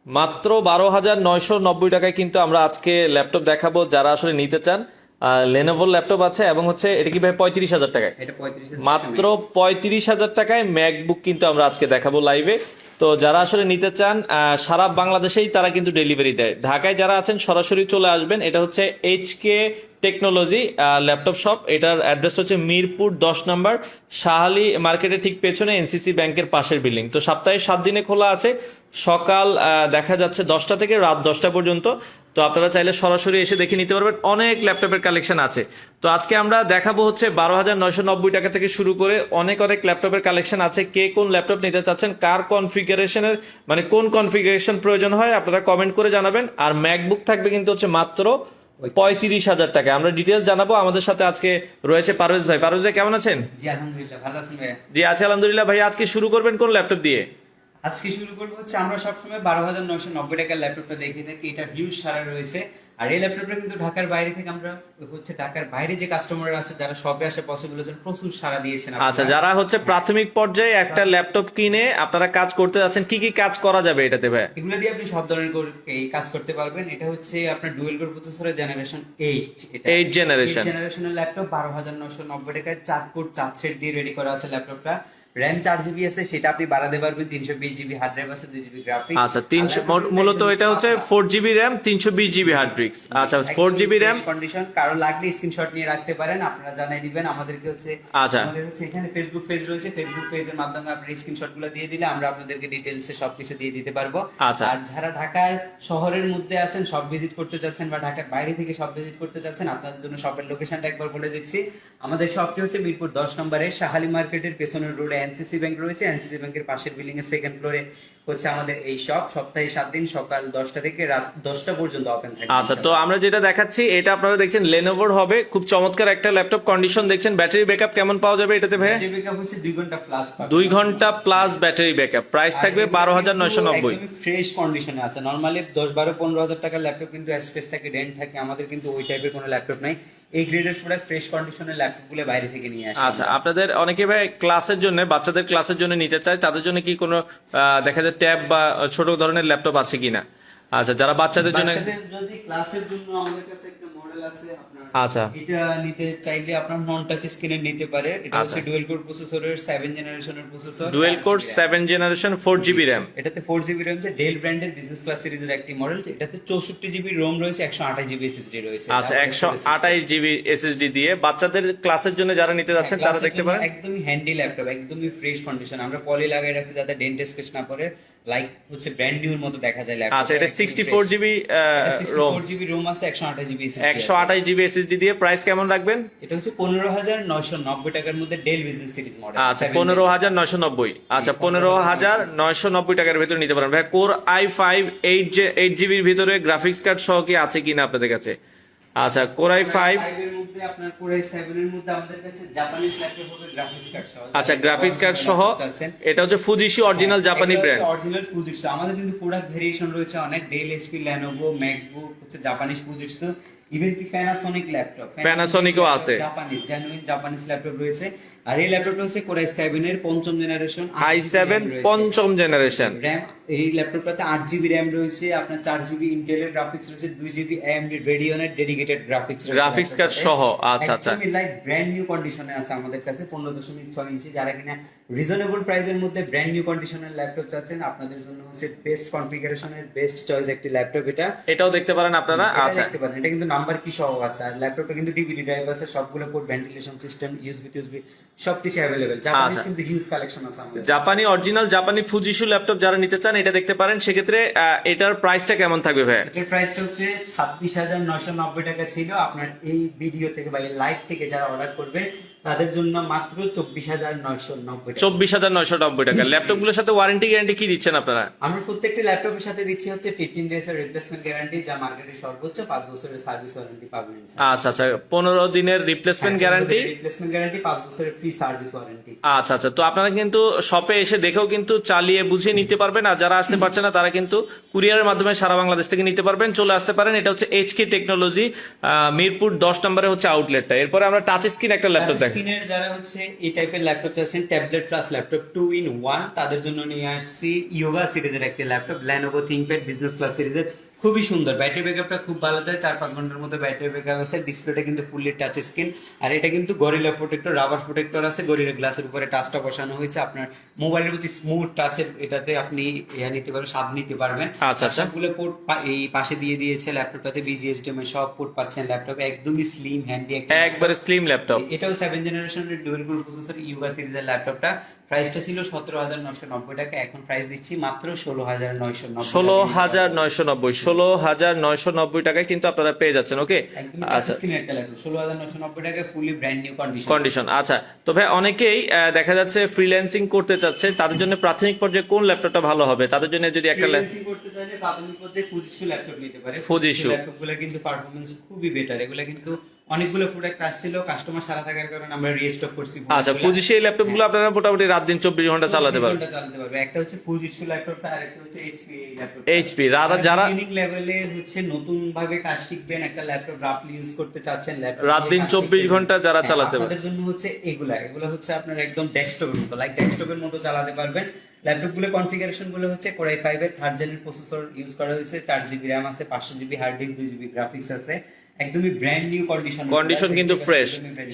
মাত্র 12,990 টাকায় কিন্তু আমরা আজকে ল্যাপটপ দেখাবো যারা আসলে নিতে চান। লেনোভোর ল্যাপটপ আছে এবং হচ্ছে এটা কি ভাই 35,000 টাকায়? এটা 35,000 মাত্র 35,000 টাকায় ম্যাকবুক কিন্তু আমরা আজকে দেখাবো লাইভে। তো যারা আসলে নিতে চান সারা বাংলাদেশেই তারা কিন্তু ডেলিভারি দেয়। ঢাকায় যারা আছেন সরাসরি চলে আসবেন। এটা হচ্ছে এইচকে টেকনোলজি ল্যাপটপ শপ। এটার অ্যাড্রেস হচ্ছে মিরপুর 10 নম্বর, শাহালি মার্কেটের ঠিক পেছনে, এনসিসি ব্যাংকের পাশের বিল্ডিং। তো সপ্তাহে 7 দিনে খোলা আছে, সকাল দেখা যাচ্ছে 10টা থেকে রাত 10টা পর্যন্ত। তো আপনারা চাইলে সরাসরি এসে দেখে নিতে পারবেন, অনেক ল্যাপটপের কালেকশন আছে। তো আজকে আমরা দেখাবো হচ্ছে 12,990 টাকা থেকে শুরু করে অনেক অনেক ল্যাপটপের কালেকশন আছে। কে কোন ল্যাপটপ নিতে চাচ্ছেন, কার কনফিগারেশনের মানে কোন কনফিগারেশন প্রয়োজন হয় আপনারা কমেন্ট করে জানাবেন। আর ম্যাকবুক থাকবে কিন্তু হচ্ছে মাত্র 35,000 টাকা। আমরা ডিটেলস জানাবো। আমাদের সাথে আজকে রয়েছে পারভেজ ভাই। পারভেজ ভাই কেমন আছেন? জি আলহামদুলিল্লাহ, ভালো আছেন ভাই? জি আছি আলহামদুলিল্লাহ। ভাই আজকে শুরু করবেন কোন ল্যাপটপ দিয়ে? আজকে শুরু করবো হচ্ছে, আমরা সবসময় 12,990 টাকার ল্যাপটপটা দেখে থাকি, এটা হিউজ সারা রয়েছে। আর এই ল্যাপটপটা কিন্তু ঢাকার বাইরে থেকে আমরা হচ্ছে ঢাকার বাইরে যে কাস্টমার আছে যারা শপে আসে পসিবল হচ্ছে প্রচুর সারা দিয়েছেন। আচ্ছা, যারা হচ্ছে প্রাথমিক পর্যায়ে একটা ল্যাপটপ কিনে আপনারা কাজ করতে যাচ্ছেন, কি কি কাজ করা যাবে এটাতে ভাই? এগুলো দিয়ে আপনি সব ধরনের এই কাজ করতে পারবেন। এটা হচ্ছে আপনার ডুয়েল কোর প্রসেসরের জেনারেশন 8, এটা 8 জেনারেশন জেনারেশনের ল্যাপটপ। 12,990 টাকায় 4 কোর 4 থ্রেড দিয়ে রেডি করা আছে ল্যাপটপটা। র্যাম 4 জিবি আছে, সেটা আপনি বাড়াতে পারবেন। 320 জিবি হার্ড ড্রাইভ আছে, 2 জিবি গ্রাফিক্স। আচ্ছা, 300 মূলত এটা হচ্ছে 4 GB RAM, 320 GB hard disk. আচ্ছা, 4 জিবি র্যাম কন্ডিশন। কারো লাগলে স্ক্রিনশট নিয়ে রাখতে পারেন, আপনারা জানাই দিবেন আমাদেরকে। হচ্ছে আচ্ছা, আমাদের হচ্ছে এখানে ফেসবুক পেজ রয়েছে, ফেসবুক পেজের মাধ্যমে আপনার স্ক্রিনশট গুলো দিয়ে দিলে আমরা আপনাদেরকে ডিটেইলসে সবকিছু দিয়ে দিতে পারবো। আচ্ছা। আর যারা ঢাকার শহরের মধ্যে আছেন, সব ভিজিট করতে চাচ্ছেন, বা ঢাকার বাইরে থেকে সব ভিজিট করতে চাচ্ছেন, আপনাদের জন্য শপের লোকেশনটা একবার বলে দিচ্ছি। আমাদের শপটি হচ্ছে মিরপুর 10 নম্বরে, শাহালি মার্কেটের পেছনের রোডে এনসিসি ব্যাংক রয়েছে। এনসিসি ব্যাংকের পাশের বিল্ডিং এর সেকেন্ড ফ্লোরে হচ্ছে আমাদের এই শপ। সপ্তাহে 7 দিন সকাল 10টা থেকে রাত 10টা পর্যন্ত ওপেন থাকে। আচ্ছা, তো আমরা যেটা দেখাচ্ছি এটা আপনারা দেখছেন লেনোভোর হবে, খুব চমৎকার একটা ল্যাপটপ। কন্ডিশন দেখছেন, ব্যাটারি ব্যাকআপ কেমন পাওয়া যাবে এটাতে ভাই? ব্যাটারি ব্যাকআপ হচ্ছে 2 ঘন্টা প্লাস। 2 ঘন্টা প্লাস ব্যাটারি ব্যাকআপ। প্রাইস থাকবে 12,990। ফ্রেশ কন্ডিশনে আছে। নরমালি 10, 12, 15,000 টাকার ল্যাপটপ কিন্তু স্পেস থাকে, ডেন্ট থাকে। আমাদের কিন্তু ওই টাইপের কোনো ল্যাপটপ নাই। এই গ্রেডের প্রোডাক্ট ফ্রেশ কন্ডিশনের ল্যাপটপ গুলো বাইরে থেকে নিয়ে আসে। আচ্ছা, আপনাদের অনেকে ভাই ক্লাসের জন্য, বাচ্চাদের ক্লাসের জন্য নিতে চায়, তাদের জন্য কি কোনো দেখা যায় ট্যাব বা ছোট ধরনের ল্যাপটপ আছে কিনা? আচ্ছা, যারা বাচ্চাদের জন্য, যদি ক্লাসের জন্য আমাদের কাছে একটা মডেল আছে আপনার। আচ্ছা, এটা নিতে চাইলে আপনার নন টাচ স্ক্রিনের নিতে পারে। এটা হচ্ছে ডুয়েল কোর প্রসেসরের 7 জেনারেশনের processor. Dual core 7 generation 4 GB RAM. এটাতে 4 জিবি র্যাম আছে। ডেল ব্র্যান্ডের বিজনেস ক্লাস সিরিজের একটি মডেল। এটাতে 64 জিবি রোম রয়েছে, 128 জিবি এসএসডি রয়েছে। আচ্ছা, 128 জিবি এসএসডি দিয়ে বাচ্চাদের ক্লাসের জন্য যারা নিতে যাচ্ছেন তারা দেখতে পারেন। একদমই হ্যান্ডি ল্যাপটপ, একদমই ফ্রেশ কন্ডিশন। আমরা পলি লাগাই রাখছি যাতে ডেন্ট স্কেচ না পড়ে, লাইক হচ্ছে ব্র্যান্ড নিউর মতো দেখা যায় ল্যাপটপ। আচ্ছা, এটা 64 জিবি রোম, 64 জিবি রোম আছে, 128 জিবি এসএসডি। 128 জিবি এসএসডি দিয়ে। প্রাইস কেমন রাখবেন? এটা হচ্ছে 15,990 টাকার মধ্যে ডেল বিজনেস সিরিজ মডেল। আচ্ছা, 15,990। আচ্ছা, 15,990 টাকার ভিতরে নিতে পারেন ভাই। কোর i5 8 জিবির ভিতরে গ্রাফিক্স কার্ড সহ কি আছে কিনা আপনাদের কাছে? আচ্ছা, কোর i5 এর মধ্যে আপনার কোর i7 এর মধ্যে আমাদের কাছে জাপানিজ ল্যাপটপ হবে গ্রাফিক্স কার্ড সহ। আচ্ছা, গ্রাফিক্স কার্ড সহ। এটা হচ্ছে ফুজিশি অরিজিনাল জাপানি ব্র্যান্ড। অরিজিনাল ফুজিশি। আমাদের কিন্তু প্রোডাক্ট ভেরিয়েশন রয়েছে অনেক। ডেল, এইচপি, লেনোভো, ম্যাকবুক হচ্ছে জাপানিজ ফুজিশি। ইভেন কি প্যানাসোনিক ল্যাপটপ, প্যানাসোনিকও আছে, জাপানিজ জেনুইন জাপানিজ ল্যাপটপ রয়েছে। আর এই ল্যাপটপটা হচ্ছে কোর i7 এর 5ম জেনারেশন, i7 5ম জেনারেশন র‍্যাম। এই ল্যাপটপটাতে 8 জিবি র‍্যাম রয়েছে, আপনার 4 জিবি ইন্টেলের গ্রাফিক্স রয়েছে, 2 জিবি AMD রেডিয়নের ডেডিকেটেড গ্রাফিক্স রয়েছে, গ্রাফিক্স কার্ড সহ। আচ্ছা আচ্ছা, একদমই লাইক ব্র্যান্ড নিউ কন্ডিশনে আছে আমাদের কাছে। 15.6 ইঞ্চি। যারা কিনা রিজনেবল প্রাইসের মধ্যে ব্র্যান্ড নিউ কন্ডিশনের ল্যাপটপ চাচ্ছেন, আপনাদের জন্য হচ্ছে বেস্ট কনফিগারেশনের বেস্ট চয়েস একটি ল্যাপটপ এটা। এটাও দেখতে পারেন আপনারা। আচ্ছা, দেখতে পারেন, এটা কিন্তু নাম্বার কি সহ আছে। আর ল্যাপটপটা কিন্তু ডিভিডি ড্রাইভ আছে, সবগুলো পোর্ট, ভেন্টিলেশন সিস্টেম, ইউএসবি সবকিছু अवेलेबल। জাপানিজ কিন্তু হিউজ কালেকশন আছে আমাদের। জাপানি অরিজিনাল জাপানি ফুজিশু ল্যাপটপ যারা নিতে চান এটা দেখতে পারেন। সেক্ষেত্রে এটার প্রাইসটা কেমন থাকবে ভাই? এটার প্রাইসটা হচ্ছে 26,990 টাকা ছিল। আপনার এই ভিডিও থেকে বা লাইভ থেকে যারা অর্ডার করবে তাদের জন্য মাত্র 24,990 টাকা। 24,990 টাকা। ল্যাপটপগুলোর সাথে ওয়ারেন্টি গ্যারান্টি কি দিচ্ছেন আপনারা? আমরা প্রত্যেকটি ল্যাপটপের সাথে দিচ্ছি হচ্ছে 15 ডেজ এর রিপ্লেসমেন্ট গ্যারান্টি, যা মার্কেটে সর্বোচ্চ 5 বছরের সার্ভিস ওয়ারেন্টি পাবেন। আচ্ছা আচ্ছা, 15 দিনের রিপ্লেসমেন্ট গ্যারান্টি, 5 বছরের ফ্রি সার্ভিস ওয়ারেন্টি। আচ্ছা আচ্ছা, তো আপনারা কিন্তু শপে এসে দেখেও কিন্তু চালিয়ে বুঝিয়ে নিতে পারবেন। আর যারা আসতে পারছে না তারা কিন্তু কুরিয়ারের মাধ্যমে সারা বাংলাদেশ থেকে নিতে পারবেন। চলে আসতে পারেন। এটা হচ্ছে এইচকে টেকনোলজি, মিরপুর 10 নম্বরে হচ্ছে আউটলেটটা। এরপরে আমরা টাচ স্ক্রিন একটা ল্যাপটপ দেখাবো। দেখ স্ক্রিনের যারা হচ্ছে এই টাইপের ল্যাপটপ চাচ্ছেন, ট্যাবলেট প্লাস ল্যাপটপ 2 in 1, তাদের জন্য নিয়ে আসছি ইয়োগা সিরিজের একটি laptop, Lenovo ThinkPad business class সিরিজের। খুবই সুন্দর, ব্যাটারি ব্যাকআপটা খুব ভালো যায়, 4-5 ঘন্টার মধ্যে ব্যাটারি ব্যাকআপ আছে। ডিসপ্লেটা কিন্তু ফুললি টাচ স্ক্রিন, আর এটা কিন্তু গরিলা প্রোটেক্টর, রাবার প্রোটেক্টর আছে, গরিলা গ্লাসের উপরে টাচটা বসানো হয়েছে। আপনার মোবাইলের প্রতি স্মুথ টাচের এটাতে আপনি নিতে পারবেন, স্বাদ নিতে পারবেন। আচ্ছা, আচ্ছা। সবগুলো পোর্ট এই পাশে দিয়ে দিয়েছে ল্যাপটপটাতে, BGHDMI সব পোর্ট পাচ্ছেন ল্যাপটপে, একদমই স্লিম হ্যান্ডি একটা একবারে স্লিম ল্যাপটপ। এটাও 7 জেনারেশনের ডুয়াল কোর প্রসেসর ইয়োগা সিরিজের ল্যাপটপটা। প্রাইসটা ছিল 17,990 টাকা, এখন প্রাইস দিচ্ছি মাত্র 16,990। 16,990, 16,990 টাকায় কিন্তু আপনারা পেয়ে যাচ্ছেন। ওকে, একদম আচ্ছা, স্ক্রিনের একটা ল্যাপটপ 16,990 টাকায়, fully brand new condition. Condition. আচ্ছা, তো ভাই অনেকেই দেখা যাচ্ছে ফ্রিল্যান্সিং করতে চাচ্ছে, তাদের জন্য প্রাথমিক পর্যায়ে কোন ল্যাপটপটা ভালো হবে? তাদের জন্য যদি একটা ফ্রিল্যান্সিং করতে চাইলে প্রাথমিক পর্যায়ে ফুজিশু ল্যাপটপ নিতে পারে। Fujitsu ল্যাপটপগুলো কিন্তু পারফরম্যান্স খুবই বেটার। এগুলো কিন্তু অনেকগুলো প্রোডাক্ট আসছিল, কাস্টমার সারা থাকার কারণে আমরা রিস্টক করছি। আচ্ছা, ফুজিশু এই ল্যাপটপগুলো আপনারা মোটামুটি রাত দিন 24 ঘন্টা চালাতে পারবেন। চালাতে পারবে। একটা হচ্ছে ফুজিশু ল্যাপটপটা, আর একটা হচ্ছে এইচপি ল্যাপটপ। এইচপি যারা ইউনিক লেভেলের হচ্ছে নতুন ভাবে কাজ শিখবেন, একটা ল্যাপটপ রাফলি ইউজ করতে চাচ্ছেন, ল্যাপটপ রাত দিন 24 ঘন্টা যারা চালাতে পারে, তাদের জন্য হচ্ছে এগুলো হচ্ছে আপনার একদম ডেস্কটপের মতো, লাইক ডেস্কটপের মতো চালাতে পারবেন। ল্যাপটপ গুলো কনফিগারেশন গুলো হচ্ছে Core i5 এর 3rd জেনারেশন প্রসেসর ইউজ করা হয়েছে, 4GB RAM আছে, 500GB hard disk, 2GB graphics আছে, একদমই ব্র্যান্ড নিউ কন্ডিশন কিন্তু ফ্রেশ।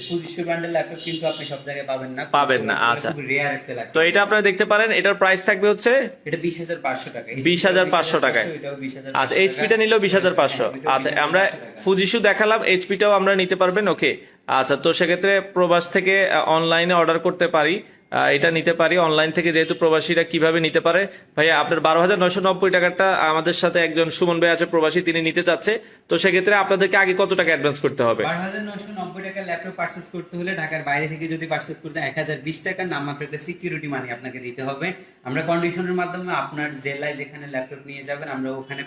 ফুজিশু ব্র্যান্ডের ল্যাপটপ কিন্তু আপনি সব জায়গায় পাবেন না। আচ্ছা, খুব রেয়ার একটা ল্যাপটপ। তো এটা আপনারা দেখতে পারেন, এটার প্রাইস থাকবে হচ্ছে এটা 20,500 টাকা, 20,500 টাকায়। এটাও 20,500। আচ্ছা, এইচপিটা নিলেও 20,500। আচ্ছা, আমরা ফুজিশু দেখালাম, এইচপিটাও আমরা নিতে পারবেন। ওকে, আচ্ছা, তো সেক্ষেত্রে প্রবাস থেকে অনলাইনে অর্ডার করতে পারি, এটা নিতে পারি অনলাইন থেকে, যেহেতু প্রবাসীরা কিভাবে নিতে পারে। ভাইয়া আপনার 12,990 টাকাটা আমাদের সাথে একজন সুমন ভাই আছে প্রবাসী, তিনি নিতে চাচ্ছে, তো সেক্ষেত্রে আপনাদেরকে আগে কত টাকা অ্যাডভান্স করতে হবে? 12,990 টাকার ল্যাপটপ পারচেজ করতে হলে ঢাকার বাইরে থেকে যদি পারচেজ করতে 1,020 টাকার নামমাত্র একটা সিকিউরিটি মানি আপনাকে দিতে হবে। আমরা কন্ডিশনের মাধ্যমে আপনার জেলায় যেখানে ল্যাপটপ নিয়ে যাবেন আমরা ওখানে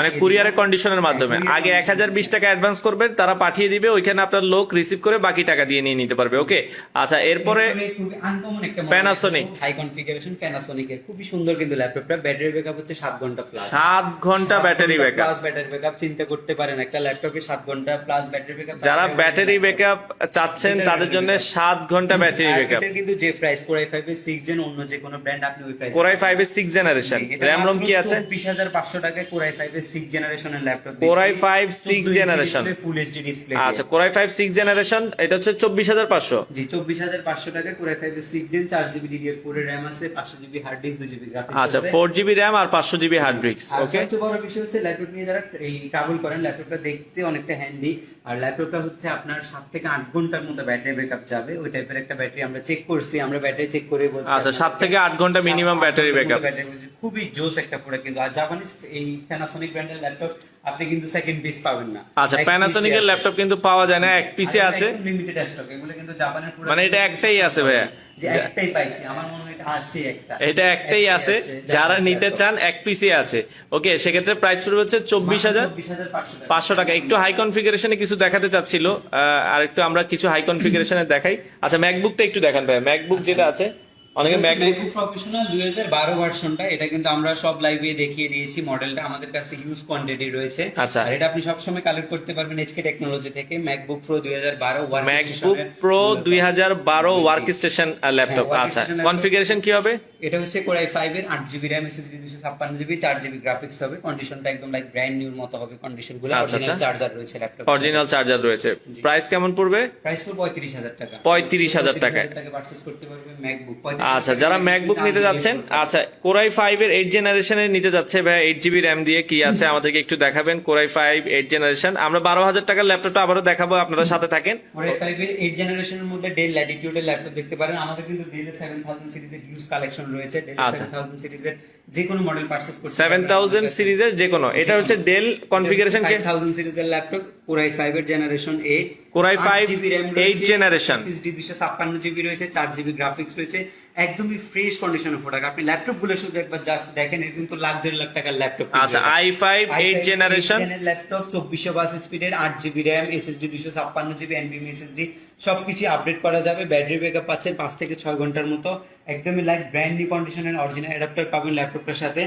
মানে কুরিয়ারের কন্ডিশনের মাধ্যমে আগে 1,020 টাকা অ্যাডভান্স করবেন, তারা পাঠিয়ে দিবে, ওইখানে আপনার লোক রিসিভ করে বাকি টাকা দিয়ে নিয়ে নিতে পারবে। ওকে, আচ্ছা, এরপরে খুবই আনকমন একটা Panasonic হাই কনফিগারেশন Panasonic এর খুবই সুন্দর কিন্তু ল্যাপটপটা। ব্যাটারি ব্যাকআপ হচ্ছে 7 ঘন্টা প্লাস। 7 ঘন্টা battery backup. Plus battery backup চিন্তা করতে পারেন, একটা ল্যাপটপে 7 ঘন্টা প্লাস ব্যাটারি ব্যাকআপ। যারা ব্যাটারি ব্যাকআপ চাচ্ছেন তাদের জন্য 7 ঘন্টা ব্যাটারি ব্যাকআপ। এটা কিন্তু যে প্রাইস Core i5 এর 6 জেন, অন্য যে কোনো ব্র্যান্ড আপনি ওই প্রাইস। Core i5 এর 6 জেনারেশন, র‍্যাম রম কি আছে? 24,500 টাকায় Core i5 এর 6 জেনারেশনের laptop. Core i5 6 generation, full HD display. আচ্ছা, Core i5 6 জেনারেশন, এটা হচ্ছে 24,500। জি, 24,500 টাকায় Core i5 এর 6 জেন, 4GB DDR4 এর RAM আছে, 500GB hard disk, 2GB graphics. আচ্ছা, 4GB RAM আর 500GB হার্ড ডিস্ক। ওকে, সবচেয়ে বড় বিষয় হচ্ছে ল্যাপটপ নিয়ে যারা এই ট্রাভেল করেন, ল্যাপটপটা দেখতে অনেকটা হ্যান্ডি, আর ল্যাপটপটা হচ্ছে আপনার 7 থেকে 8 ঘন্টার মতো ব্যাটারি ব্যাকআপ যাবে। ওই টাইপের একটা ব্যাটারি আমরা চেক করছি, আমরা ব্যাটারি চেক করে বলছি। আচ্ছা, 7 থেকে 8 ঘন্টা মিনিমাম ব্যাটারি ব্যাকআপ। খুবই জোস একটা প্রোডাক্ট কিন্তু। আর জাপানিজ এই Panasonic ব্র্যান্ডের ল্যাপটপ আপনি কিন্তু সেকেন্ড পিস পাবেন না। আচ্ছা, Panasonic এর ল্যাপটপ কিন্তু পাওয়া যায় না, এক পিসে আছে, লিমিটেড স্টক। এগুলো কিন্তু জাপানের প্রোডাক্ট, মানে এটা একটাই আছে ভাইয়া, যে একটাই পাইছি, আমার মনে হয় এটা আসছে একটা, এটা একটাই আছে, যারা নিতে চান এক পিসে আছে। ওকে, সেক্ষেত্রে প্রাইস পড়বে হচ্ছে 24,500 টাকা। একটু হাই কনফিগারেশনে কিছু দেখাতে চাচ্ছিল, আর একটু আমরা কিছু হাই কনফিগারেশনে দেখাই। আচ্ছা, ম্যাকবুকটা একটু দেখান ভাই, ম্যাকবুক যেটা আছে, অনেকে ম্যাকবুক প্রফেশনাল 2012 ভার্সনটা, এটা কিন্তু আমরা সব লাইভে দেখিয়ে দিয়েছি। মডেলটা আমাদের কাছে হিউজ কোয়ান্টিটি রয়েছে। আচ্ছা, আর এটা আপনি সব সময় কালেক্ট করতে পারবেন এইচকে টেকনোলজি থেকে। MacBook pro 2012 MacBook pro 2012 work station laptop. আচ্ছা, কনফিগারেশন কি হবে? এটা হচ্ছে Core i5 এর 8GB RAM, SSD 256GB, 4GB graphics হবে। কন্ডিশনটা একদম লাইক ব্র্যান্ড নিউর মতো হবে কন্ডিশনগুলো। অরিজিনাল চার্জার রয়েছে ল্যাপটপ, অরিজিনাল চার্জার রয়েছে। প্রাইস কেমন পড়বে? প্রাইস পড়বে 35,000 টাকা। 35,000 টাকায় পারচেজ করতে পারবেন ম্যাকবুক। আচ্ছা, যারা ম্যাকবুক নিতে যাচ্ছেন, আচ্ছা, Core i5 এর 8 জেনারেশনের নিতে যাচ্ছে ভাই, 8GB RAM দিয়ে কি আছে আমাদেরকে একটু দেখাবেন। Core i5 8 জেনারেশন, আমরা 12,000 টাকার ল্যাপটপটা আবারও দেখাবো, আপনারা সাথে থাকেন। Core i5 এর 8 জেনারেশনের মধ্যে ডেল ল্যাটিটিউডের ল্যাপটপ দেখতে পারেন। আমাদের কিন্তু ডেল 7000 সিরিজের হিউজ কালেকশন রয়েছে। ডেল 7000 সিরিজের যে কোনো মডেল পারচেজ করতে পারবেন। 7000 সিরিজের যে কোনো, এটা হচ্ছে ডেল কনফিগারেশন কে 5000 সিরিজের ল্যাপটপ, Core i5 এর generation 8, Core i5 8 generation, SSD 256GB রয়েছে, 4GB গ্রাফিক্স রয়েছে, একদমই ফ্রেশ কন্ডিশনের প্রোডাক্ট। আপনি ল্যাপটপ গুলো শুধু একবার জাস্ট দেখেন, এর কিন্তু লাখ দেড় লাখ টাকার ল্যাপটপ। আচ্ছা, i5 8 জেনারেশন ল্যাপটপ, 2420 স্পিডের, 8GB RAM, SSD 256GB, NVMe SSD সবকিছু আপডেট করা যাবে। ব্যাটারি ব্যাকআপ পাচ্ছেন 5 থেকে 6 ঘন্টার মতো। একদমই লাইক ব্র্যান্ড নিউ কন্ডিশনের অরিজিনাল অ্যাডাপ্টার পাবেন ল্যাপটপটার সাথে।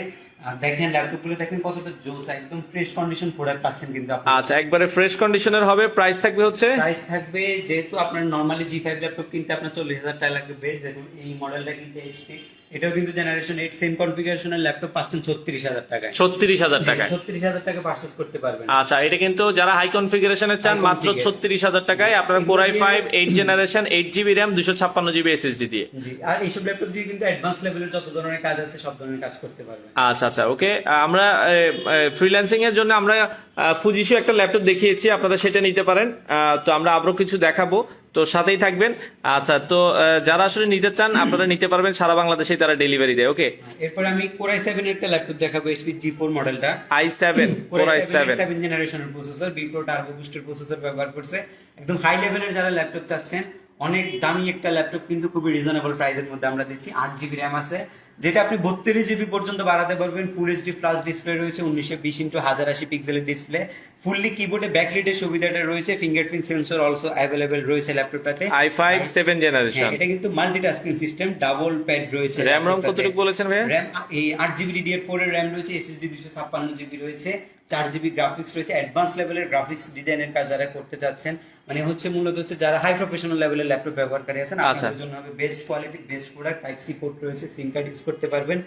আর দেখেন ল্যাপটপ গুলো দেখেন কতটা জোস, একদম ফ্রেশ কন্ডিশন প্রোডাক্ট পাচ্ছেন কিন্তু আপনি। আচ্ছা, একবারে ফ্রেশ কন্ডিশনের হবে। প্রাইস থাকবে হচ্ছে প্রাইস থাকবে, যেহেতু আপনার নরমালি জি5 ল্যাপটপ কিনতে আপনার 40,000 টাকা লাগবে, যেরকম এই মডেলটা কিনতে এইচপি, এটাও কিন্তু জেনারেশন 8 সেম কনফিগারেশনের ল্যাপটপ পাচ্ছেন 36,000 টাকায়। 36,000 টাকায়। 36,000 টাকা পারচেজ করতে পারবেন। আচ্ছা, এটা কিন্তু যারা হাই কনফিগারেশনের চান High মাত্র configuration। 36,000 টাকায় আপনারা এগুলো কোরাই দিয়ে- 5 8 generation 8GB RAM 256GB SSD দিয়ে। জি, আর এইসব ল্যাপটপ দিয়ে কিন্তু অ্যাডভান্স লেভেলের যত ধরনের কাজ আছে সব ধরনের কাজ করতে পারবেন। আচ্ছা আচ্ছা, ওকে। আমরা ফ্রিল্যান্সিং এর জন্য আমরা ফুজিশো একটা ল্যাপটপ দেখিয়েছি, আপনারা সেটা নিতে পারেন। তো আমরা আরো কিছু দেখাবো, তো সাথেই থাকবেন। আচ্ছা, তো যারা আসলে নিতে চান আপনারা নিতে পারবেন, সারা বাংলাদেশেই তারা ডেলিভারি দেয়। ওকে, এরপর আমি কোরাই 7 এর একটা ল্যাপটপ দেখাবো, এইচপি জি4 মডেলটা। i7 core i 7। 7 জেনারেশনের প্রসেসর, B4 টার্বো বুস্টের প্রসেসর ব্যবহার করছে। একদম হাই লেভেলের যারা ল্যাপটপ চাচ্ছেন, অনেক দামি একটা ল্যাপটপ কিন্তু খুবই রিজনেবল প্রাইসের মধ্যে আমরা দিচ্ছি। 8GB র্যাম আছে, যেটা আপনি 32GB পর্যন্ত বাড়াতে পারবেন। ফুল এইচডি ফ্লাশ ডিসপ্লে রয়েছে, 1920x1080 পিক্সেলের ডিসপ্লে। ফুললি কিবোর্ডে ব্যাকলিটের সুবিধাটা রয়েছে, ফিঙ্গারপ্রিন্ট সেন্সর অলসো অ্যাভেলেবেল রয়েছে ল্যাপটপটাতে। i5 7 generation. এটা কিন্তু মাল্টিটাস্কিং সিস্টেম, ডাবল প্যাড রয়েছে। র্যাম রম কতটুকু বলেছেন ভাইয়া? র্যাম এই 8GB DDR4 এর র্যাম রয়েছে, SSD 256GB রয়েছে, 4GB গ্রাফিক্স রয়েছে। অ্যাডভান্স লেভেলের গ্রাফিক্স ডিজাইনের কাজ যারা করতে চাচ্ছেন, মানে হচ্ছে মূলত হচ্ছে যারা হাই প্রফেশনাল লেভেলের ল্যাপটপ ব্যবহারকারী আছেন, আপনাদের জন্য হবে best quality, best product. Type C port রয়েছে, সিম কার্ড ইউজ করতে পারবেন।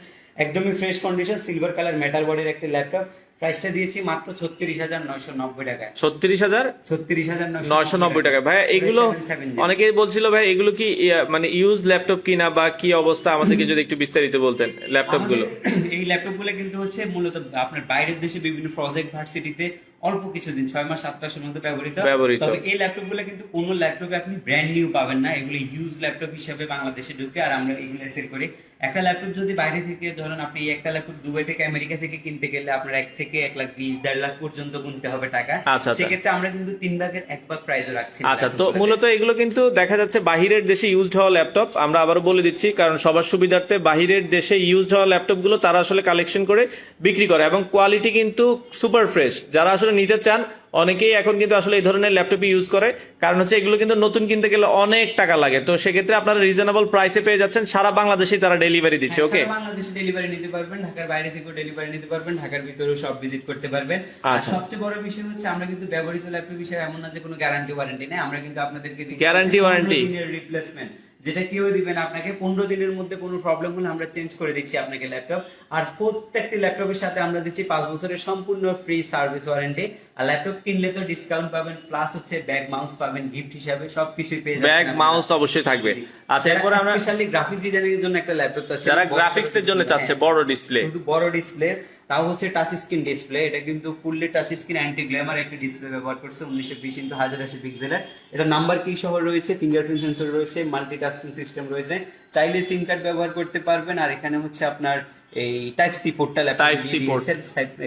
একদমই fresh condition, silver colour metal বডির একটা ল্যাপটপ। প্রাইসটা দিয়েছি মাত্র 36,990 টাকায়। 36,990 টাকা। ভাই এগুলো 7 অনেকেই বলছিল ভাই এগুলো কি মানে ইউজ ল্যাপটপ কিনা বা কি অবস্থা, আমাদেরকে যদি একটু বিস্তারিত বলতেন ল্যাপটপ গুলো। এই ল্যাপটপ গুলো কিন্তু হচ্ছে মূলত আপনার বাইরের দেশে বিভিন্ন প্রজেক্ট ভার্সিটিতে অল্প কিছুদিন 6 মাস 7 মাসের মধ্যে ব্যবহৃত। তবে এই ল্যাপটপ গুলো কিন্তু কোনো ল্যাপটপে আপনি ব্র্যান্ড নিউ পাবেন না, এগুলো ইউজ ল্যাপটপ হিসেবে বাংলাদেশে ঢুকে আর আমরা এগুলো সেল করি। একটা ল্যাপটপ যদি বাইরে থেকে ধরেন আপনি একটা ল্যাপটপ দুবাই থেকে আমেরিকা থেকে কিনতে গেলে আপনার 1 থেকে 1,20,000 1.5 লাখ পর্যন্ত গুনতে হবে টাকা। সেক্ষেত্রে আমরা কিন্তু 3 ভাগের 1 ভাগ প্রাইসও রাখছি। আচ্ছা, তো মূলত এগুলো কিন্তু দেখা যাচ্ছে বাহিরের দেশে ইউজড হওয়া ল্যাপটপ। আমরা আবারও বলে দিচ্ছি, কারণ সবার সুবিধার্থে বাহিরের দেশে ইউজড হওয়া ল্যাপটপ গুলো তারা আসলে কালেকশন করে বিক্রি করে এবং কোয়ালিটি কিন্তু সুপার ফ্রেশ। যারা আসলে নিতে চান, অনেকেই এখন কিন্তু আসলে এই ধরনের ল্যাপটপ ইউজ করে, কারণ হচ্ছে এগুলো কিন্তু নতুন কিনতে গেলে অনেক টাকা লাগে। তো সেক্ষেত্রে আপনারা রিজনেবল প্রাইসে পেয়ে যাচ্ছেন, সারা বাংলাদেশে তারা ডেলিভারি দিচ্ছে। ওকে, বাংলাদেশে ডেলিভারি নিতে পারবেন, ঢাকার বাইরে থেকেও ডেলিভারি নিতে পারবেন, ঢাকার ভিতরেও সব ভিজিট করতে পারবেন। আর সবচেয়ে বড় বিষয় হচ্ছে আমরা কিন্তু ব্যবহৃত ল্যাপটপ হিসেবে এমন না যে কোনো গ্যারান্টি ওয়ারেন্টি নেই, আমরা কিন্তু আপনাদেরকে গ্যারান্টি ওয়ারেন্টি দিনের রিপ্লেসমেন্ট, যেটা কেউ দিবেন আপনাকে 15 দিনের মধ্যে কোনো প্রবলেম হলে আমরা চেঞ্জ করে দিচ্ছি আপনাকে ল্যাপটপ। আর প্রত্যেকটি ল্যাপটপের সাথে আমরা দিচ্ছি 5 বছরের সম্পূর্ণ ফ্রি সার্ভিস ওয়ারেন্টি। আর ল্যাপটপ কিনলে তো ডিসকাউন্ট পাবেন, প্লাস হচ্ছে ব্যাগ মাউস পাবেন গিফট হিসাবে, সবকিছুই পেয়ে যাবেন। ব্যাগ মাউস অবশ্যই থাকবে। আচ্ছা, এরপরে আমরা স্পেশালি গ্রাফিক্স ডিজাইনের জন্য একটা ল্যাপটপ আছে, যারা গ্রাফিক্স এর জন্য চাচ্ছে বড় ডিসপ্লে, বড় ডিসপ্লে, তাও হচ্ছে টাচ স্ক্রিন ডিসপ্লে। এটা কিন্তু fully touch screen anti Glamour একটা ডিসপ্লে ব্যবহার করছে, 1920x1080 পিক্সেলের। এটা নাম্বার কি সহ রয়েছে, ফিঙ্গারপ্রিন্ট সেন্সর রয়েছে, মাল্টিটাস্কিং সিস্টেম রয়েছে, চাইলে সিম কার্ড ব্যবহার করতে পারবেন। আর এখানে হচ্ছে আপনার এই টাইপ সি পোর্টটা টাইপ সি পোর্ট,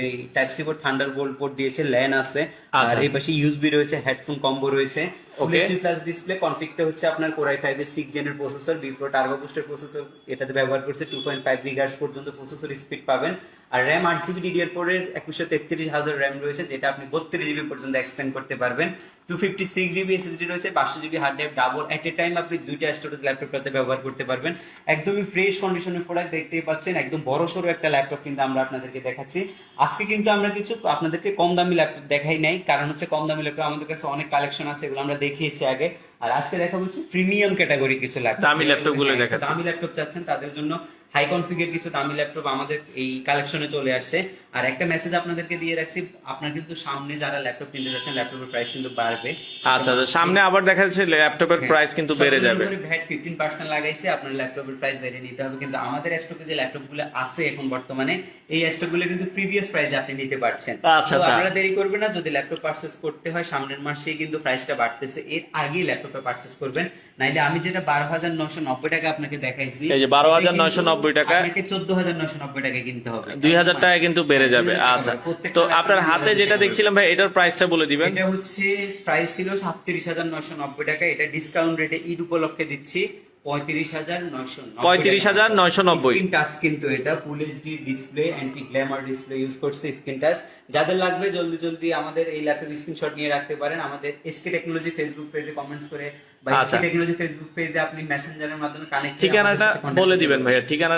এই type C port, Thunderbolt port দিয়েছে, ল্যান আছে, আর এই পাশে ইউএসবি রয়েছে, হেডফোন কম্বো রয়েছে। ওকে, প্লাস ডিসপ্লে কনফিগটা হচ্ছে আপনার কোরাই 5 এর 6 জেনের processor, B4 turbo booster processor এটাতে ব্যবহার করছে। 2.5 গিগাহার্টজ পর্যন্ত প্রসেসর স্পিড পাবেন। আর র্যাম 8GB DDR4 এর 2133,000 র্যাম রয়েছে, যেটা আপনি 32GB পর্যন্ত এক্সপেন্ড করতে পারবেন। 256GB SSD রয়েছে, 500GB হার্ড ড্রাইভ, ডাবল এট এ টাইম আপনি দুইটা স্টোরেজ ল্যাপটপটাতে ব্যবহার করতে পারবেন। একদমই ফ্রেশ কন্ডিশনের প্রোডাক্ট দেখতেই পাচ্ছেন, একদম বড় সড়ো একটা ল্যাপটপ কিন্তু আমরা আপনাদেরকে দেখাচ্ছি। আজকে কিন্তু আমরা কিছু আপনাদেরকে কম দামি ল্যাপটপ দেখাই নাই, কারণ হচ্ছে কম দামি ল্যাপটপ আমাদের কাছে অনেক কালেকশন আছে, এগুলো আমরা দেখিয়েছি আগে। আর আজকে দেখা হচ্ছে প্রিমিয়াম ক্যাটাগরি কিছু ল্যাপটপ, দামি ল্যাপটপ গুলো দেখাচ্ছি। দামি ল্যাপটপ চাচ্ছেন তাদের জন্য হাই কনফিগার কিছু দামি ল্যাপটপ আমাদের এই কালেকশনে চলে আসছে। আর একটা মেসেজ আপনাদেরকে দিয়ে রাখছি, আপনার কিন্তু সামনে যারা ল্যাপটপ কিনতে যাচ্ছেন ল্যাপটপের প্রাইস কিন্তু বাড়বে। আচ্ছা, সামনে আবার দেখা যাচ্ছে ল্যাপটপের প্রাইস কিন্তু বেড়ে যাবে। ভ্যাট 15% লাগাইছে, আপনার ল্যাপটপের প্রাইস বেড়ে নিতে হবে। কিন্তু আমাদের স্টকে যে ল্যাপটপগুলো আছে এখন বর্তমানে, এই স্টকগুলো কিন্তু প্রিভিয়াস প্রাইস আপনি নিতে পারছেন। আচ্ছা, আপনারা দেরি করবেন না, যদি ল্যাপটপ পারচেজ করতে হয় সামনের মাসেই কিন্তু প্রাইসটা বাড়তেছে, এর আগেই ল্যাপটপটা পারচেজ করবেন। নাইলে আমি যেটা 12,990 টাকা আপনাকে দেখাইছি, এই যে 12,990 টাকা, আপনাকে 14,990 টাকা কিনতে হবে, 2,000 টাকা কিন্তু বেড়ে যাবে। আচ্ছা, তো আপনার হাতে যেটা দেখছিলাম ভাই, এটার প্রাইসটা বলে দিবেন। এটা হচ্ছে প্রাইস ছিল 37,990 টাকা, এটা ডিসকাউন্ট রেটে ঈদ উপলক্ষে দিচ্ছি 35,990 স্ক্রিন টাচ কিন্তু এটা full HD display anti Glamour display use করছে স্ক্রিন টাচ। যাদের লাগবে জলদি জলদি আমাদের এই ল্যাপটপ স্ক্রিনশট নিয়ে রাখতে পারেন, আমাদের এসকে টেকনোলজি ফেসবুক পেজে কমেন্টস করে বা এসকে টেকনোলজি ফেসবুক পেজে আপনি মেসেঞ্জারের মাধ্যমে কানেক্ট ঠিকানাটা বলে দিবেন ভাইয়া, ঠিকানা।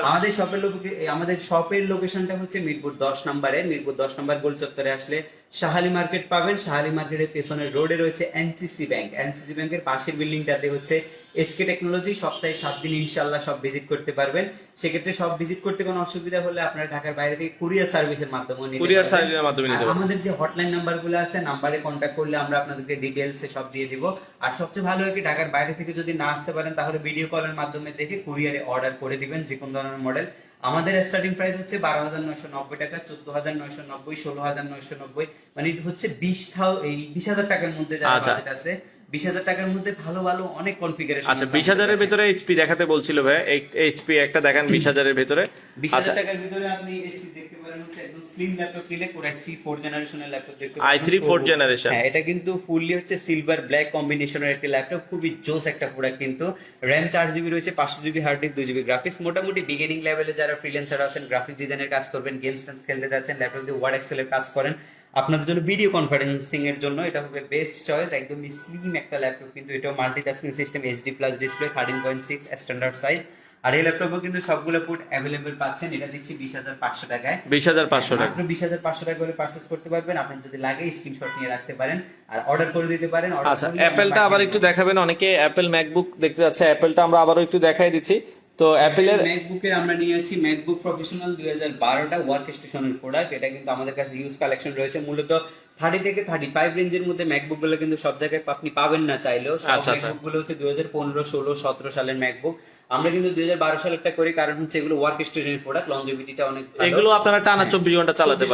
আমাদের শপের লোকেশনটা হচ্ছে মিরপুর 10 নম্বরে, মিরপুর 10 নম্বর গোল চত্বরে আসলে শাহালি মার্কেট পাবেন। শাহালি মার্কেটের পেছনের রোডে রয়েছে এনসিসি ব্যাংক, এনসিসি ব্যাংকের পাশের বিল্ডিংটাতে হচ্ছে এসকে টেকনোলজি। সপ্তাহে 7 দিন ইনশাআল্লাহ সব ভিজিট করতে পারবেন। সেক্ষেত্রে সব ভিজিট করতে কোনো অসুবিধা হলে আপনারা ঢাকার বাইরে থেকে কুরিয়ার সার্ভিসের মাধ্যমে নিতে পারবেন। আমাদের যে হটলাইন নাম্বারগুলো আছে, নাম্বারে কন্ট্যাক্ট করলে আমরা আপনাদেরকে ডিটেইলসে সব দিয়ে দিব। আর সবচেয়ে ভালো হয় কি, ঢাকার বাইরে থেকে যদি না আসতে পারেন তাহলে ভিডিও কলের মাধ্যমে দেখে কুরিয়ারে অর্ডার করে দিবেন যে কোন ধরনের মডেল। আমাদের স্টার্টিং প্রাইস হচ্ছে 12,990 টাকা, 14,990, 16,990, মানে এটা হচ্ছে 20,000 টাকার মধ্যে যারা বাজেট আছে। 20,000 টাকার মধ্যে ভালো ভালো অনেক কনফিগারেশন। আচ্ছা, 20,000 এর ভিতরে এইচপি দেখাতে বলছিল ভাই, এইচপি একটা দেখান 20,000 এর ভিতরে। 20,000 টাকার ভিতরে আপনি এইচপি দেখতে পারেন হচ্ছে একদম স্লিম ল্যাপটপ নিলে Core i3 4th জেনারেশনের ল্যাপটপ দেখতে পারেন। i3 4th জেনারেশন, হ্যাঁ, এটা কিন্তু ফুললি হচ্ছে সিলভার ব্ল্যাক কম্বিনেশনের একটা ল্যাপটপ, খুবই জোস একটা প্রোডাক্ট কিন্তু। RAM 4GB রয়েছে, 500GB hard disk, 2GB graphics. মোটামুটি বিগিনিং লেভেলে যারা ফ্রিল্যান্সার আছেন, গ্রাফিক ডিজাইনের কাজ করবেন, গেমস খেলতে যাচ্ছেন, ল্যাপটপ দিয়ে ওয়ার্ড এক্সেলের কাজ করেন, আপনাদের জন্য ভিডিও কনফারেন্সিং এর জন্য এটা হবে বেস্ট চয়েস। একদম স্লিম একটা ল্যাপটপ কিন্তু, এটা multitasking system, HD plus display, 13.6 standard size. আর এই ল্যাপটপও কিন্তু সবগুলো পোর্ট अवेलेबल পাচ্ছেন। এটা দিচ্ছি 20,500 টাকায়, 20,500 টাকা, মাত্র 20,500 টাকা করে পারচেজ করতে পারবেন। আপনার যদি লাগে স্ক্রিনশট নিয়ে রাখতে পারেন আর অর্ডার করে দিতে পারেন। আচ্ছা, অ্যাপেলটা আবার একটু দেখাবেন, অনেকে অ্যাপেল ম্যাকবুক দেখতে যাচ্ছে, অ্যাপেলটা আমরা আবারও একটু দেখাই দিচ্ছি। তো অ্যাপেলের ম্যাকবুকের আমরা নিয়ে আসছি ম্যাকবুক প্রফেশনাল 2012টা ওয়ার্ক স্টেশনের প্রোডাক্ট। এটা কিন্তু আমাদের কাছে ইউজ কালেকশন রয়েছে, মূলত 30 থেকে 35 রেঞ্জের মধ্যে ম্যাকবুক গুলো কিন্তু সব জায়গায় আপনি পাবেন না চাইলেও। ম্যাকবুক গুলো হচ্ছে 2015, 16, 17 সালের ম্যাকবুক। আমরা কিন্তু 2012 সালেরটা করি, কারণ হচ্ছে এগুলো ওয়ার্ক স্টেশনের প্রোডাক্ট, লংজিভিটিটা অনেক ভালো। এগুলো আপনারা টানা 24 ঘন্টা চালাতে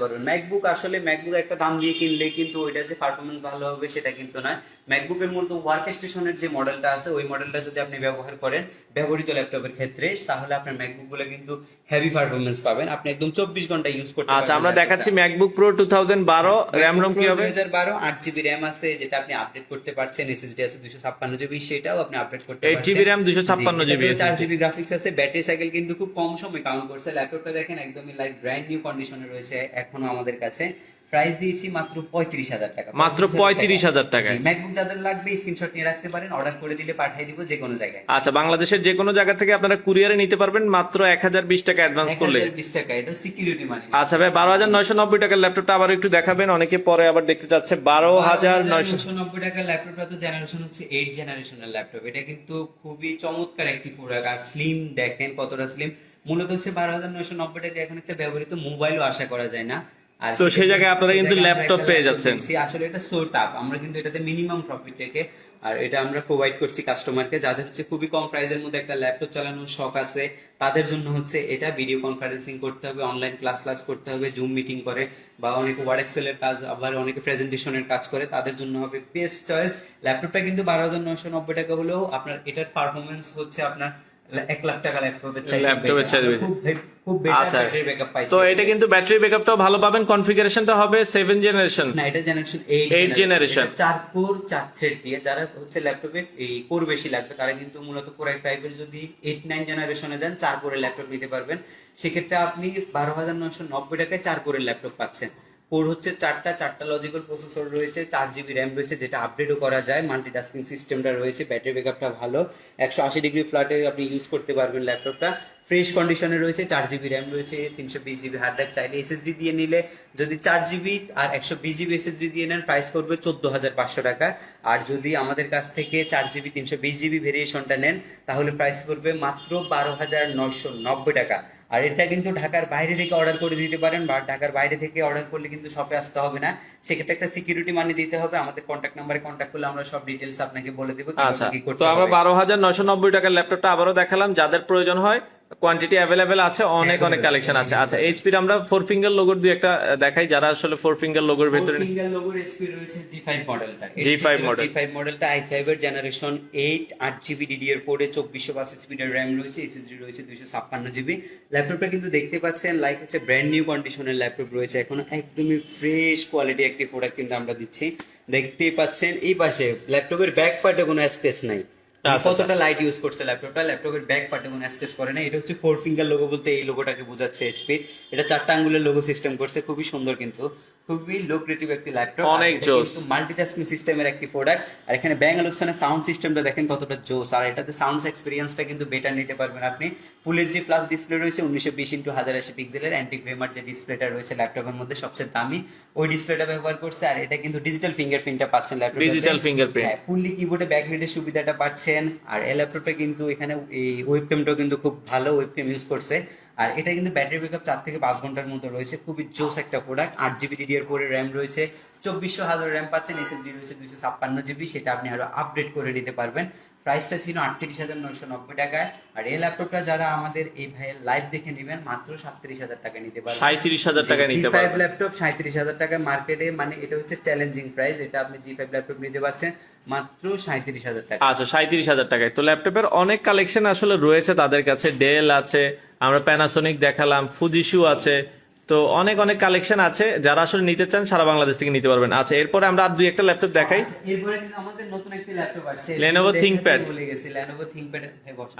পারবেন। ম্যাকবুক আসলে ম্যাকবুক একটা দাম দিয়ে কিনলে কিন্তু ওইটা যে পারফরমেন্স ভালো হবে সেটা কিন্তু নয়। ম্যাকবুকের মধ্যে ওয়ার্ক স্টেশনের যে মডেলটা আছে, ওই মডেলটা যদি আপনি ব্যবহার করেন ব্যবহৃত ল্যাপটপের ক্ষেত্রে, তাহলে আপনার ম্যাকবুক গুলো কিন্তু হেভি পারফরমেন্স পাবেন, আপনি একদম 24 ঘন্টা ইউজ করতে পারবেন। আচ্ছা, আমরা দেখাচ্ছি ম্যাকবুক প্রো 2012, র‍্যাম রম কি হবে? 2012, 8GB র‍্যাম আছে, যেটা আপনি আপডেট করতে পারছেন। এসএসডি আছে 256GB, সেটাও আপনি আপডেট করতে পারছেন। 8GB RAM, 256GB, 4GB graphics আছে। ব্যাটারি সাইকেল কিন্তু খুব কম সময় কাউন্ট করছে। ল্যাপটপটা দেখেন একদমই লাইক ব্র্যান্ড নিউ কন্ডিশনে রয়েছে এখনো আমাদের কাছে। প্রাইস দিয়েছি মাত্র 35,000 টাকা, মাত্র 35,000 টাকায়। ম্যাকবুক যাদের লাগবে স্ক্রিনশট নিয়ে রাখতে পারেন, অর্ডার করে দিলে পাঠিয়ে দিব যে কোনো জায়গায়। আচ্ছা, বাংলাদেশের যে কোনো জায়গা থেকে আপনারা কুরিয়ারে নিতে পারবেন মাত্র 1020 টাকা অ্যাডভান্স করলে। 1020 টাকা, এটা সিকিউরিটি মানি। আচ্ছা ভাই, 12,990 টাকার ল্যাপটপটা আবার একটু দেখাবেন, অনেকে পরে আবার দেখতে যাচ্ছে। 12,990 টাকার ল্যাপটপটা তো জেনারেশন হচ্ছে 8 জেনারেশনের ল্যাপটপ। এটা কিন্তু খুবই চমৎকার একটি প্রোডাক্ট। আর স্লিম দেখেন কতটা স্লিম। মূলত হচ্ছে 12,990 টাকা এখন একটা ব্যবহৃত মোবাইলও আশা করা যায় না। তো সেই জায়গায় আপনারা কিন্তু ল্যাপটপ পেয়ে যাচ্ছেন। আসলে এটা সো টাফ, আমরা কিন্তু এটাতে মিনিমাম প্রফিট রেখে আর এটা আমরা প্রোভাইড করছি কাস্টমারকে, যাদের হচ্ছে খুবই কম প্রাইসের মধ্যে একটা ল্যাপটপ চালানোর শখ আছে, তাদের জন্য হচ্ছে এটা। ভিডিও কনফারেন্সিং করতে হবে, অনলাইন ক্লাস করতে হবে, জুম মিটিং করে, বা অনেকে ওয়ার্ড এক্সেলের কাজ, আবার অনেকে প্রেজেন্টেশনের কাজ করে, তাদের জন্য হবে বেস্ট চয়েস। ল্যাপটপটা কিন্তু 12,990 টাকা হলেও আপনার এটার পারফরমেন্স হচ্ছে আপনার 1 লাখ টাকা ল্যাপটপের চাইতে খুব বেটার ব্যাটারি ব্যাকআপ পাইছে। তো এটা কিন্তু ব্যাটারি ব্যাকআপটাও ভালো পাবেন। কনফিগারেশনটা হবে 7 জেনারেশন, না এটা জেনারেশন 8 জেনারেশন, 4 কোর 4 থ্রেড দিয়ে। যারা হচ্ছে ল্যাপটপে এই কোর বেশি লাগবে তারা কিন্তু মূলত কোর i5 এর যদি 8-9 জেনারেশনে যান 4 কোরের ল্যাপটপ নিতে পারবেন। সেক্ষেত্রে আপনি 12,990 টাকায় 4 কোরের ল্যাপটপ পাচ্ছেন। কোর হচ্ছে 4টা লজিক্যাল প্রসেসর রয়েছে, 4GB র্যাম রয়েছে, যেটা আপডেটও করা যায়, মাল্টিটাস্কিং সিস্টেমটা রয়েছে, ব্যাটারি ব্যাকআপটা ভালো, 180 ডিগ্রি ফ্ল্যাটে আপনি ইউজ করতে পারবেন ল্যাপটপটা। ফ্রেশ কন্ডিশনে রয়েছে, 4GB র্যাম রয়েছে, 320GB হার্ড ড্রাইভ। চাইলে এসএসডি দিয়ে নিলে যদি 4GB আর 120GB এসএসডি দিয়ে নেন প্রাইস পড়বে 14,500 টাকা। আর যদি আমাদের কাছ থেকে 4GB 320GB ভেরিয়েশনটা নেন তাহলে প্রাইস পড়বে মাত্র 12,990 টাকা। আর এটা কিন্তু ঢাকার বাইরে থেকে অর্ডার করে দিতে পারেন, বা ঢাকার বাইরে থেকে অর্ডার করলে কিন্তু শপে আসতে হবে না, সেক্ষেত্রে একটা সিকিউরিটি মানি দিতে হবে। আমাদের কন্ট্যাক্ট নাম্বারে কন্ট্যাক্ট করলে আমরা সব ডিটেইলস আপনাকে বলে দেব আচ্ছা, তো আমরা 12,990 টাকার ল্যাপটপটা আবারও দেখালাম। যাদের প্রয়োজন হয় কোয়ান্টিটি অ্যাভেলেবেল আছে, অনেক কালেকশন আছে। আচ্ছা, এইচপির আমরা 4 ফিঙ্গার লোগোর দুই একটা দেখাই, যারা আসলে 4 ফিঙ্গার লোগোর ভিতরে। 4 ফিঙ্গার লোগোর এইচপি রয়েছে G5 মডেলটা, G5 মডেলটা i5 এর জেনারেশন 8, 8GB DDR4 এ 2405 স্পিডের RAM রয়েছে, এসএসডি রয়েছে 256GB। ল্যাপটপটা কিন্তু দেখতে পাচ্ছেন লাইক হচ্ছে ব্র্যান্ড নিউ কন্ডিশনের ল্যাপটপ রয়েছে, এখনো একদমই ফ্রেশ কোয়ালিটি একটি প্রোডাক্ট কিন্তু আমরা দিচ্ছি। দেখতেই পাচ্ছেন এই পাশে ল্যাপটপের ব্যাক পার্টে কোনো স্পেস নাই, আচ্ছা, কতটা লাইট ইউজ করছে ল্যাপটপের ব্যাক পার্টে কোনো স্কেচ করে না। এটা হচ্ছে 4 ফিঙ্গার লোগো, বলতে এই লোগোটাকে বোঝাচ্ছে এইচপি। এটা 4টা আঙ্গুলের লোগো সিস্টেম করছে, খুবই সুন্দর, কিন্তু খুবই লোক্রেটিভ একটি ল্যাপটপ, অনেক জোস। মাল্টিটাস্কিং সিস্টেমের একটি প্রোডাক্ট। আর এখানে ব্যাং অলুপসনের সাউন্ড সিস্টেমটা দেখেন কতটা জোস, আর এটাতে সাউন্ড এক্সপিরিয়েন্সটা কিন্তু বেটার নিতে পারবেন আপনি। ফুল এইচডি প্লাস ডিসপ্লে রয়েছে, 1920x1080 পিক্সেলের অ্যান্টি গ্লেমার যে ডিসপ্লেটা রয়েছে ল্যাপটপের মধ্যে সবচেয়ে দামি, ওই ডিসপ্লেটা ব্যবহার করছে। আর এটা কিন্তু ডিজিটাল ফিঙ্গারপ্রিন্টটা পাচ্ছেন ল্যাপটপে, ডিজিটাল ফিঙ্গারপ্রিন্ট। ফুললি কিবোর্ডে ব্যাকলাইটের সুবিধাটা পাচ্ছেন। আর এই ল্যাপটপটা কিন্তু এখানে এই ওয়েবক্যামটাও কিন্তু খুব ভালো ওয়েবক্যাম ইউজ করছে। আর এটা কিন্তু ব্যাটারি ব্যাকআপ 4 থেকে 5 ঘন্টার মতো রয়েছে, খুবই জোস একটা প্রোডাক্ট। 8 জিবি DDR4 এর র্যাম রয়েছে, 2400 র্যাম পাচ্ছেন, এসএসডি রয়েছে 256 জিবি, সেটা আপনি আরো আপডেট করে নিতে পারবেন। প্রাইসটা ছিল 38,990 টাকায়। আর এই ল্যাপটপটা যারা আমাদের এই ভাইয়ের লাইভ দেখে নেবেন মাত্র 37,000 টাকা নিতে পারবেন। 37,000 টাকা নিতে G5 পারবেন। ল্যাপটপ 37,000 টাকা মার্কেটে, মানে এটা হচ্ছে চ্যালেঞ্জিং প্রাইস। এটা আপনি G5 ল্যাপটপ নিতে পারছেন মাত্র 37,000 টাকা। আচ্ছা, 37,000 টাকায়। তো ল্যাপটপের অনেক কালেকশন আসলে রয়েছে তাদের কাছে। ডেল আছে, আমরা প্যানাসোনিক দেখালাম, ফুজিশু আছে, তো অনেক অনেক কালেকশন আছে। যারা আসলে নিতে চান সারা বাংলাদেশ থেকে নিতে পারবেন। আচ্ছা, এরপরে আমরা আর দুই একটা ল্যাপটপ দেখাই। এরপরে কিন্তু আমাদের নতুন একটি ল্যাপটপ আসছে, Lenovo ThinkPad। ভুলে গেছি, Lenovo ThinkPad।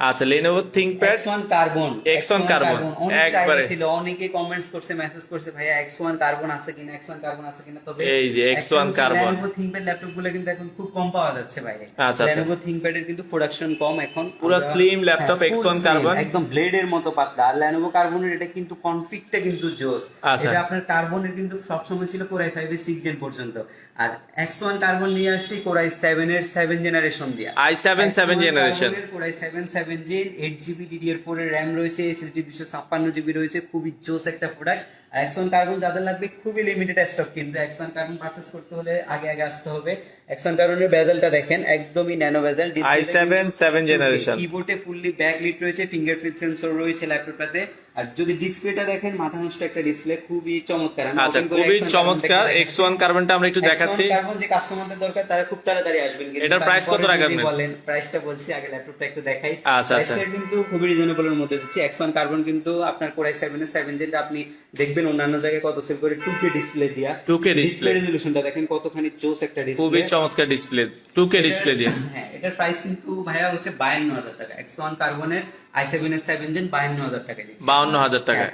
আচ্ছা, Lenovo ThinkPad X1 carbon, X1 carbon অনেক একবারে চাহিদা ছিল, অনেকে কমেন্টস করছে, মেসেজ করছে, ভাইয়া X1 কার্বন আছে কিনা, X1 কার্বন আছে কিনা। তবে এই যে X1 কার্বন Lenovo ThinkPad ল্যাপটপগুলো কিন্তু এখন খুব কম পাওয়া যাচ্ছে বাইরে। আচ্ছা। Lenovo ThinkPad এর কিন্তু প্রোডাকশন কম এখন, পুরো স্লিম ল্যাপটপ হ্যাঁ, X1 full slim, কার্বন, একদম ব্লেডের মতো পাতলা। আর Lenovo কার্বনের এটা কিন্তু কনফিগটা কিন্তু জোস। আচ্ছা। এটা আপনার কার্বনের কিন্তু সবসময় ছিল Core i5 এর 6 জেন পর্যন্ত, আর X1 কার্বন নিয়ে আসছে Core i7 এর 7 জেনারেশন দিয়ে। i7 7 generation, Core i7 7 gen, 8 GB DDR4 এর র্যাম রয়েছে, এসএসডি 256 জিবি রয়েছে, খুবই জোস একটা প্রোডাক্ট। X1 কার্বন যাদের লাগবে খুবই লিমিটেড স্টক, কিন্তু X1 কার্বন পারচেজ করতে হলে আগে আগে আসতে হবে। X1 কার্বনের বেজেলটা দেখেন, একদমই ন্যানো বেজেল, i7 7 জেনারেশন। কিবোর্ডে ফুললি ব্যাকলিট রয়েছে, ফিঙ্গারপ্রিন্ট সেন্সর রয়েছে ল্যাপটপটাতে। আর যদি ডিসপ্লেটা দেখেন, মাথা নষ্ট একটা ডিসপ্লে, খুবই চমৎকার। আমি আচ্ছা, open করে খুবই X1 চমৎকার। কার্বনটা X1 কার্বনটা আমরা একটু দেখাচ্ছি। X1 কার্বন যে কাস্টমারদের দরকার তারা খুব তাড়াতাড়ি আসবেন। কিন্তু এটার প্রাইস কত তারপরে রাখবেন? যদি বলেন, প্রাইসটা বলছি, আগে ল্যাপটপটা একটু দেখাই। আচ্ছা, আচ্ছা। প্রাইসটা কিন্তু খুবই রিজনেবল এর মধ্যে দিচ্ছি। X1 কার্বন কিন্তু আপনার Core i7 এর 7 জেনটা আপনি দেখবেন অন্যান্য জায়গায় কত সেল করে 2K ডিসপ্লে দিয়া। 2K ডিসপ্লে, রেজোলিউশনটা দেখেন কতখানি জোস একটা ডিসপ্লে, খুবই চমৎকার ডিসপ্লে, 2K ডিসপ্লে দিয়ে। হ্যাঁ, এটার প্রাইস কিন্তু ভাইয়া হচ্ছে 52,000 টাকা। X1 কার্বনের i7 এর 7 জেন 52,000 টাকা দিচ্ছি। 52,000 টাকা।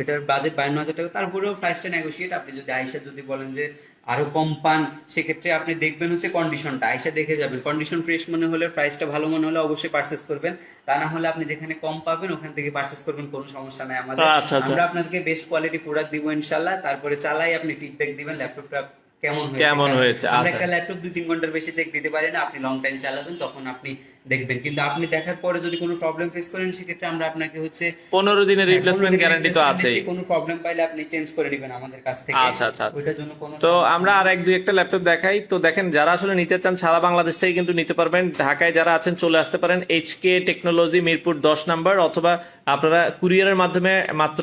এটার বাজেট 52,000 টাকা। তারপরেও প্রাইসটা নেগোশিয়েট, আপনি যদি আইসা যদি বলেন যে আরো কম পান, সেক্ষেত্রে আপনি দেখবেন হচ্ছে কন্ডিশনটা, আইসা দেখে যাবেন। কন্ডিশন ফ্রেশ মনে হলে, প্রাইসটা ভালো মনে হলে অবশ্যই পারচেস করবেন। তা না হলে আপনি যেখানে কম পাবেন ওখান থেকে পারচেস করবেন, কোনো সমস্যা নাই আমাদের। আচ্ছা, আচ্ছা। আমরা আপনাদেরকে বেস্ট কোয়ালিটি প্রোডাক্ট দিব ইনশাআল্লাহ। তারপরে চালাই আপনি ফিডব্যাক দিবেন ল্যাপটপটা কেমন হয়েছে। আমরা আচ্ছা। একটা ল্যাপটপ 2-3 ঘন্টার বেশি চেক দিতে পারি না, আপনি লং টাইম চালাবেন, তখন আপনি দেখবেন। কিন্তু আপনি দেখার পরে যদি কোনো প্রবলেম ফেস করেন, সেক্ষেত্রে আমরা আপনাকে হচ্ছে 15 দিনের রিপ্লেসমেন্ট 15 গ্যারান্টি তো replacement আছেই। দিচ্ছি। কোনো প্রবলেম পাইলে আপনি চেঞ্জ করে নেবেন আমাদের কাছ থেকে। আচ্ছা, আচ্ছা। ওইটার জন্য কোনো তো আমরা আর এক দুই একটা ল্যাপটপ দেখাই। তো দেখেন, যারা আসলে নিতে চান সারা বাংলাদেশ থেকে কিন্তু নিতে পারবেন। ঢাকায় যারা আছেন চলে আসতে পারেন এইচকে টেকনোলজি মিরপুর 10 নাম্বার, অথবা আপনারা কুরিয়ারের মাধ্যমে মাত্র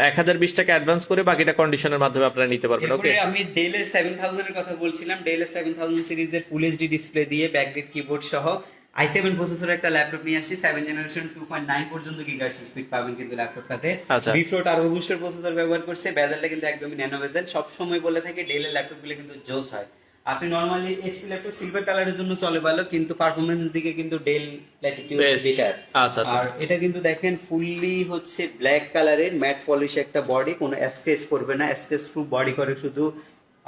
1020 টাকা অ্যাডভান্স করে বাকিটা কন্ডিশনের মাধ্যমে আপনারা নিতে পারবেন। ওকে, এরপরে আমি ডেলের 7000 এর কথা বলছিলাম। ডেলের 7000 সিরিজের ফুল এইচডি ডিসপ্লে দিয়ে ব্যাকলিট কিবোর্ড সহ i7 প্রসেসরের একটা ল্যাপটপ নিয়ে আসছি। 7 জেনারেশন 2.9 পর্যন্ত গিগাহার্টজ স্পিড পাবেন কিন্তু ল্যাপটপটাতে। আচ্ছা। বিফ্রো টার্বো বুস্টার প্রসেসর ব্যবহার করছে। বেজেলটা কিন্তু একদমই ন্যানো বেজেল। সব সময় বলে থাকে ডেলের ল্যাপটপগুলো কিন্তু জোস হয়। আপনি নরমালি এইচপি ল্যাপটপ সিলভার কালারের জন্য চলে ভালো, কিন্তু পারফরম্যান্স দিকে কিন্তু ডেল ল্যাটিটিউড Best। বেটার। আচ্ছা, আচ্ছা। আর এটা কিন্তু দেখেন ফুললি হচ্ছে ব্ল্যাক কালারের ম্যাট পলিশ একটা বডি, কোনো স্ক্র্যাচ করবে না, স্ক্র্যাচ প্রুফ বডি করে শুধু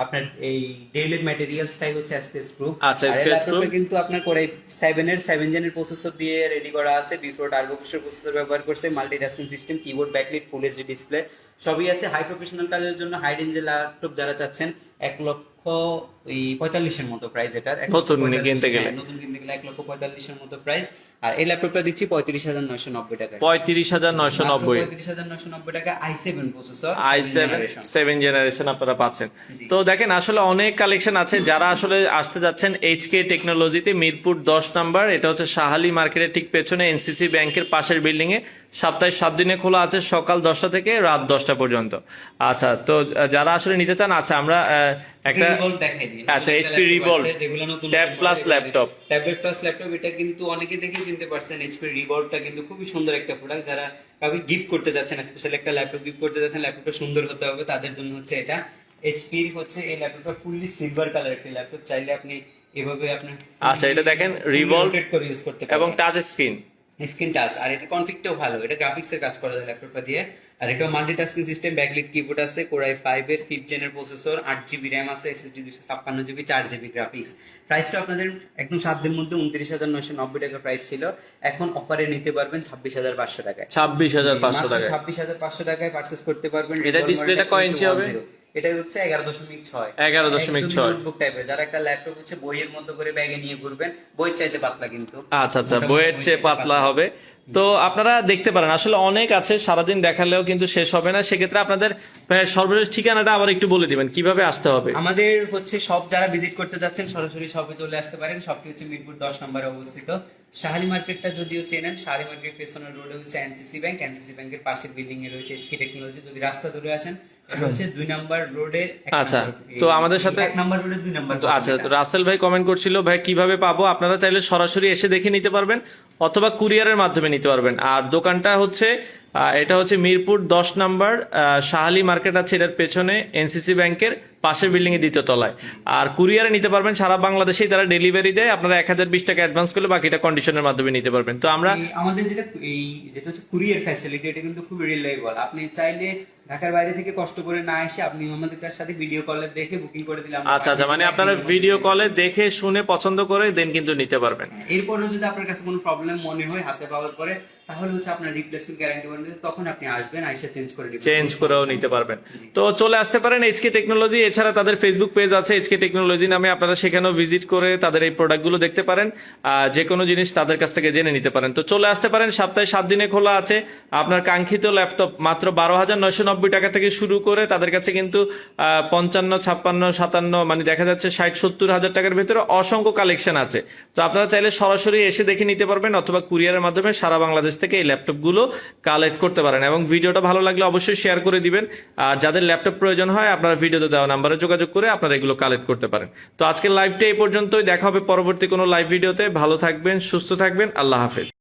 আপনার এই ডেলের ম্যাটেরিয়ালসটাই হচ্ছে স্ক্র্যাচ প্রুফ। আচ্ছা, আর এই scratch ল্যাপটপে proof। কিন্তু আপনার Core i7 এর 7 জেনের প্রসেসর দিয়ে রেডি করা আছে। বিফোর টার্বো বুস্টার প্রসেসর ব্যবহার করছে, multitasking system, keyboard backlit, full HD display সবই আছে। হাই প্রফেশনাল কাজের জন্য হাই রেঞ্জের ল্যাপটপ যারা চাচ্ছেন, 1,45,000 এর মতো প্রাইস এটার। নতুন কিনতে গেলে 1,45,000 এর মতো প্রাইস। আর এই ল্যাপটপটা দিচ্ছি 35,990 টাকা। 35,990, 35,990 টাকা i7 প্রসেসর, i7 7 জেনারেশন আপনারা পাচ্ছেন। তো দেখেন, আসলে অনেক কালেকশন আছে। যারা আসলে আসতে যাচ্ছেন এইচকে টেকনোলজিতে মিরপুর 10 নাম্বার, এটা হচ্ছে শাহালি মার্কেটের ঠিক পেছনে এনসিসি ব্যাংকের পাশের বিল্ডিং এ। সপ্তাহে 7 দিনে খোলা আছে, সকাল 10টা থেকে রাত 10টা পর্যন্ত। আচ্ছা, তো যারা আসলে নিতে চান, আচ্ছা আমরা একটা রিভল্ট দেখাই দিই। আচ্ছা, HP revolt tab plus laptop, tablet plus laptop, এটা কিন্তু অনেকে দেখেই চিনতে পারছেন। HP রিভল্টটা কিন্তু খুবই সুন্দর একটা প্রোডাক্ট। যারা কাউকে গিফট করতে যাচ্ছেন, স্পেশাল একটা ল্যাপটপ গিফট করতে যাচ্ছেন, ল্যাপটপটা সুন্দর হতে হবে, তাদের জন্য হচ্ছে এটা। HP হচ্ছে এই ল্যাপটপটা ফুললি সিলভার কালার একটি ল্যাপটপ। চাইলে আপনি এভাবে আপনার আচ্ছা, এটা দেখেন রিভলভ রোটেট করে ইউজ করতে এবং পারবেন। Touch screen. স্ক্রিন টাচ, আর এটা কনফিগটাও ভালো, এটা গ্রাফিক্সের কাজ করা যায় ল্যাপটপটা দিয়ে। আর এটা মাল্টিটাস্কিং সিস্টেম, ব্যাকলিট কিবোর্ড আছে, কোরাই 5 এর 5th জেনের প্রসেসর, 8 জিবি র্যাম আছে, এসএসডি 256 জিবি, 4 জিবি গ্রাফিক্স। প্রাইসটা আপনাদের একদম 7 দিনের মধ্যে 29,990 টাকা প্রাইস ছিল, এখন অফারে নিতে পারবেন 26,500 টাকায়। 26,500 টাকায় 26,500 টাকায় পারচেস করতে পারবেন। এটা ডিসপ্লেটা কয় ইঞ্চি হবে? এটা হচ্ছে 11.6। 11.6 নোটবুক টাইপের, যারা একটা ল্যাপটপ হচ্ছে বইয়ের মতো করে ব্যাগে নিয়ে ঘুরবেন, বই চাইতে পাতলা কিন্তু। আচ্ছা আচ্ছা, বইয়ের চেয়ে পাতলা হবে। তো আপনারা দেখতে পারেন, আসলে অনেক আছে, সারাদিন দেখালেও কিন্তু শেষ হবে না। সেক্ষেত্রে আপনাদের সর্বশেষ ঠিকানাটা আবার একটু বলে দিবেন কিভাবে আসতে হবে। আমাদের হচ্ছে সব যারা ভিজিট করতে যাচ্ছেন সরাসরি শপে চলে আসতে পারেন। শপটি হচ্ছে মিরপুর 10 নম্বরে অবস্থিত। শাহালি মার্কেটটা যদিও চেনেন, শাহালি মার্কেট পেছনের রোডে হচ্ছে এনসিসি ব্যাংক, এনসিসি ব্যাংকের পাশের বিল্ডিং এ রয়েছে এইচকে টেকনোলজি। যদি রাস্তা ধরে আসেন, এটা হচ্ছে 2 নম্বর রোডের আচ্ছা, তো আমাদের সাথে 1 নম্বর রোডের 2 নম্বর। তো আচ্ছা, তো রাসেল ভাই কমেন্ট করছিল ভাই কিভাবে পাবো। আপনারা চাইলে সরাসরি এসে দেখে নিতে পারবেন অথবা কুরিয়ারের মাধ্যমে নিতে পারবেন। আর দোকানটা হচ্ছে এটা হচ্ছে মিরপুর 10 নম্বর শাহালি মার্কেট আছে, এটার পেছনে এনসিসি ব্যাংকের পাশের বিল্ডিং এর 2য় তলায়। আর কুরিয়ারে নিতে পারবেন, সারা বাংলাদেশেই তারা ডেলিভারি দেয়। আপনারা 1020 টাকা অ্যাডভান্স করলে বাকিটা কন্ডিশনের মাধ্যমে নিতে পারবেন। তো আমরা আমাদের যেটা হচ্ছে কুরিয়ার ফ্যাসিলিটি, এটা কিন্তু খুব রিলায়েবল। আপনি চাইলে ঢাকার বাইরে থেকে কষ্ট করে না এসে আপনি আমাদের সাথে ভিডিও কলে দেখে বুকিং করে দিলাম। আচ্ছা আচ্ছা, মানে আপনারা ভিডিও কলে দেখে শুনে পছন্দ করে দেন কিন্তু নিতে পারবেন। এরপরেও যদি আপনার কাছে কোনো প্রবলেম মনে হয় হাতে পাওয়ার পরে, তাহলে হচ্ছে আপনার রিপ্লেসমেন্ট গ্যারান্টি ওয়ারেন্টি, তখন আপনি আসবেন, আইসা চেঞ্জ করে নেবেন, চেঞ্জ করেও নিতে পারবেন। তো চলে আসতে পারেন এইচকে টেকনোলজি। এছাড়া তাদের ফেসবুক পেজ আছে এইচকে টেকনোলজি নামে, আপনারা সেখানেও ভিজিট করে তাদের এই প্রোডাক্টগুলো দেখতে পারেন। যে কোনো জিনিস তাদের কাছ থেকে জেনে নিতে পারেন। তো চলে আসতে পারেন, সপ্তাহে 7 দিনে খোলা আছে। আপনার কাঙ্ক্ষিত ল্যাপটপ মাত্র 12,990 টাকা থেকে শুরু করে তাদের কাছে কিন্তু 55, 56, 57, মানে দেখা যাচ্ছে 60-70 হাজার টাকার ভেতরে অসংখ্য কালেকশন আছে। তো আপনারা চাইলে সরাসরি এসে দেখে নিতে পারবেন অথবা কুরিয়ারের মাধ্যমে সারা বাংলাদেশ থেকে এই ল্যাপটপগুলো কালেক্ট করতে পারেন। এবং ভিডিওটা ভালো লাগলে অবশ্যই শেয়ার করে দিবেন। আর যাদের ল্যাপটপ প্রয়োজন হয় আপনারা ভিডিওতে দেওয়া নাম্বারে যোগাযোগ করে আপনারা এগুলো কালেক্ট করতে পারেন। তো আজকের লাইভটা এই পর্যন্তই, দেখা হবে পরবর্তী কোনো লাইভ ভিডিওতে। ভালো থাকবেন, সুস্থ থাকবেন, আল্লাহ হাফেজ।